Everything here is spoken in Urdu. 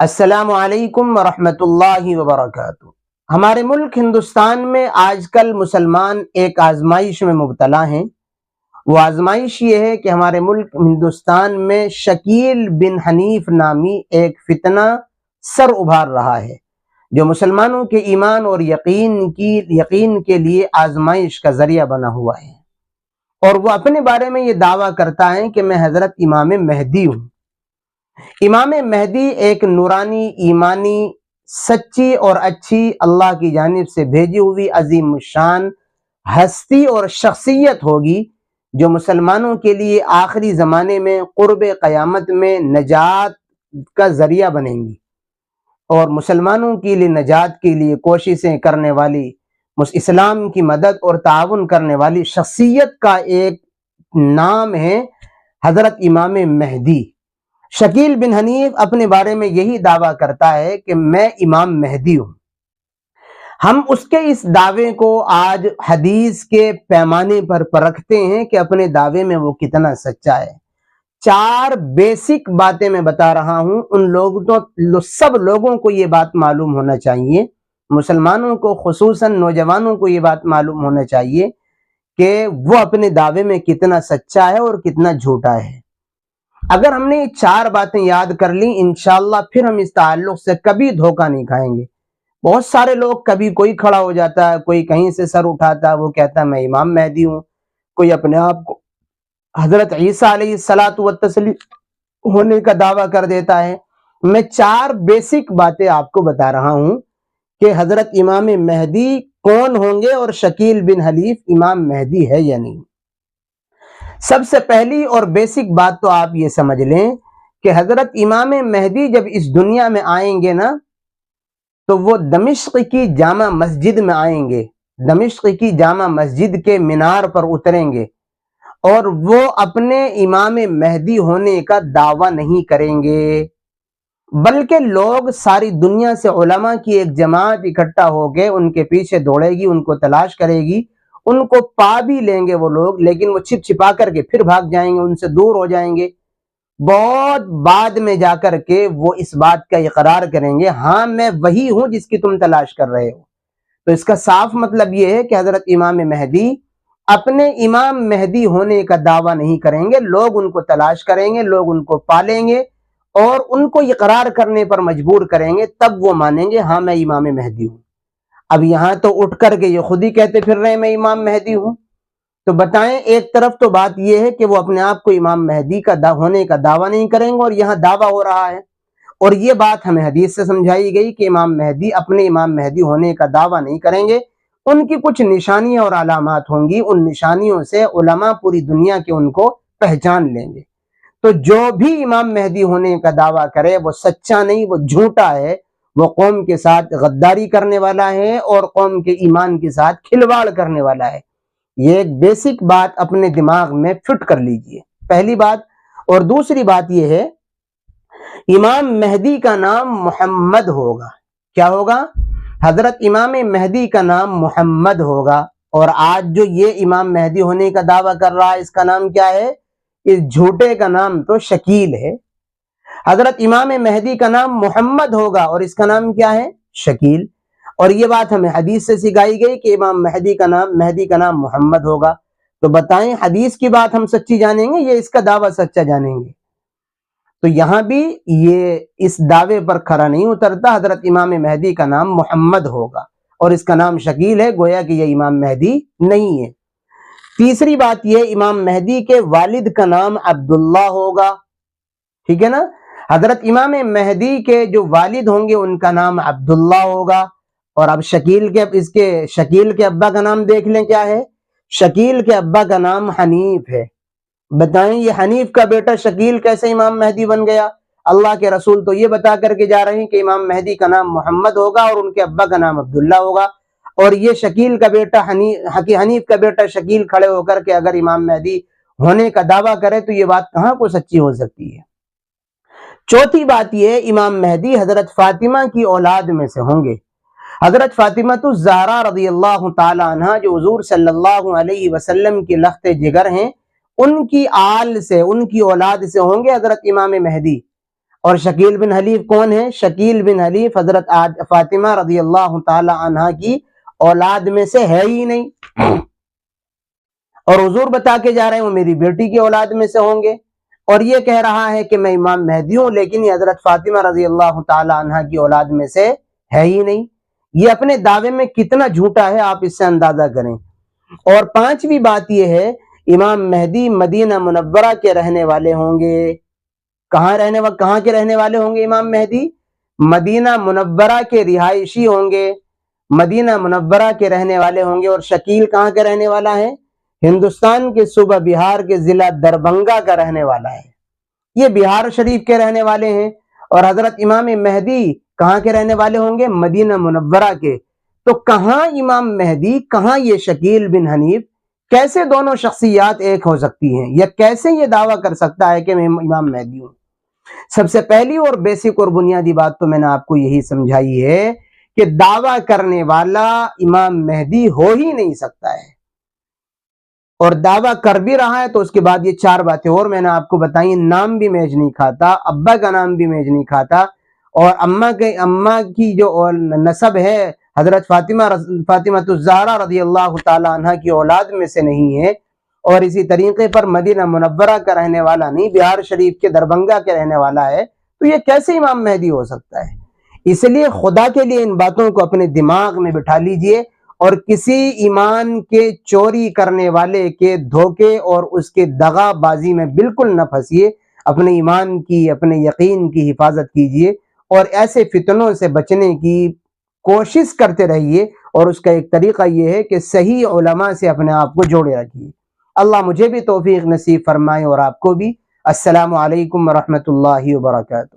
السلام علیکم ورحمۃ اللہ وبرکاتہ۔ ہمارے ملک ہندوستان میں آج کل مسلمان ایک آزمائش میں مبتلا ہیں۔ وہ آزمائش یہ ہے کہ ہمارے ملک ہندوستان میں شکیل بن حنیف نامی ایک فتنہ سر ابھار رہا ہے، جو مسلمانوں کے ایمان اور یقین کے لیے آزمائش کا ذریعہ بنا ہوا ہے، اور وہ اپنے بارے میں یہ دعویٰ کرتا ہے کہ میں حضرت امام مہدی ہوں۔ امام مہدی ایک نورانی، ایمانی، سچی اور اچھی اللہ کی جانب سے بھیجی ہوئی عظیم الشان ہستی اور شخصیت ہوگی، جو مسلمانوں کے لیے آخری زمانے میں قرب قیامت میں نجات کا ذریعہ بنیں گی، اور مسلمانوں کے لیے نجات کے لیے کوششیں کرنے والی، اسلام کی مدد اور تعاون کرنے والی شخصیت کا ایک نام ہے حضرت امام مہدی۔ شکیل بن حنیف اپنے بارے میں یہی دعویٰ کرتا ہے کہ میں امام مہدی ہوں۔ ہم اس کے اس دعوے کو آج حدیث کے پیمانے پر پرکھتے ہیں کہ اپنے دعوے میں وہ کتنا سچا ہے۔ 4 بیسک باتیں میں بتا رہا ہوں، سب لوگوں کو یہ بات معلوم ہونا چاہیے، مسلمانوں کو، خصوصاً نوجوانوں کو یہ بات معلوم ہونا چاہیے کہ وہ اپنے دعوے میں کتنا سچا ہے اور کتنا جھوٹا ہے۔ اگر ہم نے یہ 4 باتیں یاد کر لیں، انشاءاللہ پھر ہم اس تعلق سے کبھی دھوکہ نہیں کھائیں گے۔ بہت سارے لوگ، کبھی کوئی کھڑا ہو جاتا ہے، کوئی کہیں سے سر اٹھاتا ہے، وہ کہتا ہے میں امام مہدی ہوں، کوئی اپنے آپ کو حضرت عیسیٰ علیہ الصلاۃ والتسلیم ہونے کا دعویٰ کر دیتا ہے۔ میں 4 بیسک باتیں آپ کو بتا رہا ہوں کہ حضرت امام مہدی کون ہوں گے اور شکیل بن حنیف امام مہدی ہے یا نہیں۔ سب سے پہلی اور بیسک بات تو آپ یہ سمجھ لیں کہ حضرت امام مہدی جب اس دنیا میں آئیں گے نا، تو وہ دمشق کی جامع مسجد میں آئیں گے، دمشق کی جامع مسجد کے مینار پر اتریں گے، اور وہ اپنے امام مہدی ہونے کا دعویٰ نہیں کریں گے، بلکہ لوگ، ساری دنیا سے علماء کی ایک جماعت اکٹھا ہو کے ان کے پیچھے دوڑے گی، ان کو تلاش کرے گی، ان کو پا بھی لیں گے وہ لوگ، لیکن وہ چھپ چھپا کر کے پھر بھاگ جائیں گے، ان سے دور ہو جائیں گے۔ بہت بعد میں جا کر کے وہ اس بات کا اقرار کریں گے، ہاں میں وہی ہوں جس کی تم تلاش کر رہے ہو۔ تو اس کا صاف مطلب یہ ہے کہ حضرت امام مہدی اپنے امام مہدی ہونے کا دعویٰ نہیں کریں گے، لوگ ان کو تلاش کریں گے، لوگ ان کو پالیں گے اور ان کو اقرار کرنے پر مجبور کریں گے، تب وہ مانیں گے ہاں میں امام مہدی ہوں۔ اب یہاں تو اٹھ کر کے یہ خود ہی کہتے پھر رہے ہیں میں امام مہدی ہوں۔ تو بتائیں، ایک طرف تو بات یہ ہے کہ وہ اپنے آپ کو امام مہدی کا ہونے کا دعویٰ نہیں کریں گے، اور یہاں دعویٰ ہو رہا ہے، اور یہ بات ہمیں حدیث سے سمجھائی گئی کہ امام مہدی اپنے امام مہدی ہونے کا دعویٰ نہیں کریں گے، ان کی کچھ نشانیاں اور علامات ہوں گی، ان نشانیوں سے علماء پوری دنیا کے ان کو پہچان لیں گے۔ تو جو بھی امام مہدی ہونے کا دعویٰ کرے وہ سچا نہیں، وہ جھوٹا ہے، وہ قوم کے ساتھ غداری کرنے والا ہے اور قوم کے ایمان کے ساتھ کھلواڑ کرنے والا ہے۔ یہ ایک بیسک بات اپنے دماغ میں فٹ کر لیجئے، پہلی بات۔ اور دوسری بات یہ ہے، امام مہدی کا نام محمد ہوگا۔ کیا ہوگا؟ حضرت امام مہدی کا نام محمد ہوگا، اور آج جو یہ امام مہدی ہونے کا دعویٰ کر رہا ہے، اس کا نام کیا ہے؟ اس جھوٹے کا نام تو شکیل ہے۔ حضرت امام مہدی کا نام محمد ہوگا اور اس کا نام کیا ہے؟ شکیل۔ اور یہ بات ہمیں حدیث سے سکھائی گئی کہ امام مہدی کا نام محمد ہوگا۔ تو بتائیں، حدیث کی بات ہم سچی جانیں گے یا اس کا دعویٰ سچا جانیں گے؟ تو یہاں بھی یہ اس دعوے پر کھرا نہیں اترتا، حضرت امام مہدی کا نام محمد ہوگا اور اس کا نام شکیل ہے، گویا کہ یہ امام مہدی نہیں ہے۔ تیسری بات یہ، امام مہدی کے والد کا نام عبداللہ ہوگا، ٹھیک ہے نا؟ حضرت امام مہدی کے جو والد ہوں گے ان کا نام عبداللہ ہوگا، اور اب شکیل کے ابا کا نام دیکھ لیں کیا ہے؟ شکیل کے ابا کا نام حنیف ہے۔ بتائیں، یہ حنیف کا بیٹا شکیل کیسے امام مہدی بن گیا؟ اللہ کے رسول تو یہ بتا کر کے جا رہے ہیں کہ امام مہدی کا نام محمد ہوگا اور ان کے ابا کا نام عبداللہ ہوگا، اور یہ شکیل کا بیٹا حنیف کا بیٹا شکیل کھڑے ہو کر کے اگر امام مہدی ہونے کا دعویٰ کرے تو یہ بات کہاں کو سچی ہو سکتی ہے؟ چوتھی بات یہ، امام مہدی حضرت فاطمہ کی اولاد میں سے ہوں گے۔ حضرت فاطمہ الزہرا رضی اللہ تعالی عنہ، جو حضور صلی اللہ علیہ وسلم کی لخت جگر ہیں، ان کی آل سے، ان کی اولاد سے ہوں گے حضرت امام مہدی۔ اور شکیل بن حلیف کون ہے؟ شکیل بن حلیف حضرت فاطمہ رضی اللہ تعالی عنہ کی اولاد میں سے ہے ہی نہیں، اور حضور بتا کے جا رہے ہیں وہ میری بیٹی کی اولاد میں سے ہوں گے، اور یہ کہہ رہا ہے کہ میں امام مہدی ہوں، لیکن یہ حضرت فاطمہ رضی اللہ تعالی عنہ کی اولاد میں سے ہے ہی نہیں۔ یہ اپنے دعوے میں کتنا جھوٹا ہے، آپ اس سے اندازہ کریں۔ اور پانچویں بات یہ ہے، امام مہدی مدینہ منورہ کے رہنے والے ہوں گے۔ کہاں کے رہنے والے ہوں گے امام مہدی؟ مدینہ منورہ کے رہائشی ہوں گے، مدینہ منورہ کے رہنے والے ہوں گے۔ اور شکیل کہاں کے رہنے والا ہے؟ ہندوستان کے صوبہ بہار کے ضلع دربھنگہ کا رہنے والا ہے، یہ بہار شریف کے رہنے والے ہیں۔ اور حضرت امام مہدی کہاں کے رہنے والے ہوں گے؟ مدینہ منورہ کے۔ تو کہاں امام مہدی، کہاں یہ شکیل بن حنیف؟ کیسے دونوں شخصیات ایک ہو سکتی ہیں، یا کیسے یہ دعویٰ کر سکتا ہے کہ میں امام مہدی ہوں؟ سب سے پہلی اور بیسک اور بنیادی بات تو میں نے آپ کو یہی سمجھائی ہے کہ دعویٰ کرنے والا امام مہدی ہو ہی نہیں سکتا ہے، اور دعویٰ کر بھی رہا ہے تو اس کے بعد یہ چار باتیں اور میں نے آپ کو بتائی، نام بھی میچ نہیں کھاتا، ابا کا نام بھی میچ نہیں کھاتا، اور اماں کی جو نسب ہے حضرت فاطمہ الزہرا رضی اللہ تعالی عنہ کی اولاد میں سے نہیں ہے، اور اسی طریقے پر مدینہ منورہ کا رہنے والا نہیں، بہار شریف کے دربھنگہ کے رہنے والا ہے، تو یہ کیسے امام مہدی ہو سکتا ہے؟ اس لیے خدا کے لیے ان باتوں کو اپنے دماغ میں بٹھا لیجئے، اور کسی ایمان کے چوری کرنے والے کے دھوکے اور اس کے دغا بازی میں بالکل نہ پھنسیے، اپنے ایمان کی، اپنے یقین کی حفاظت کیجئے، اور ایسے فتنوں سے بچنے کی کوشش کرتے رہیے، اور اس کا ایک طریقہ یہ ہے کہ صحیح علماء سے اپنے آپ کو جوڑے رکھیے۔ اللہ مجھے بھی توفیق نصیب فرمائے اور آپ کو بھی۔ السلام علیکم ورحمۃ اللہ وبرکاتہ۔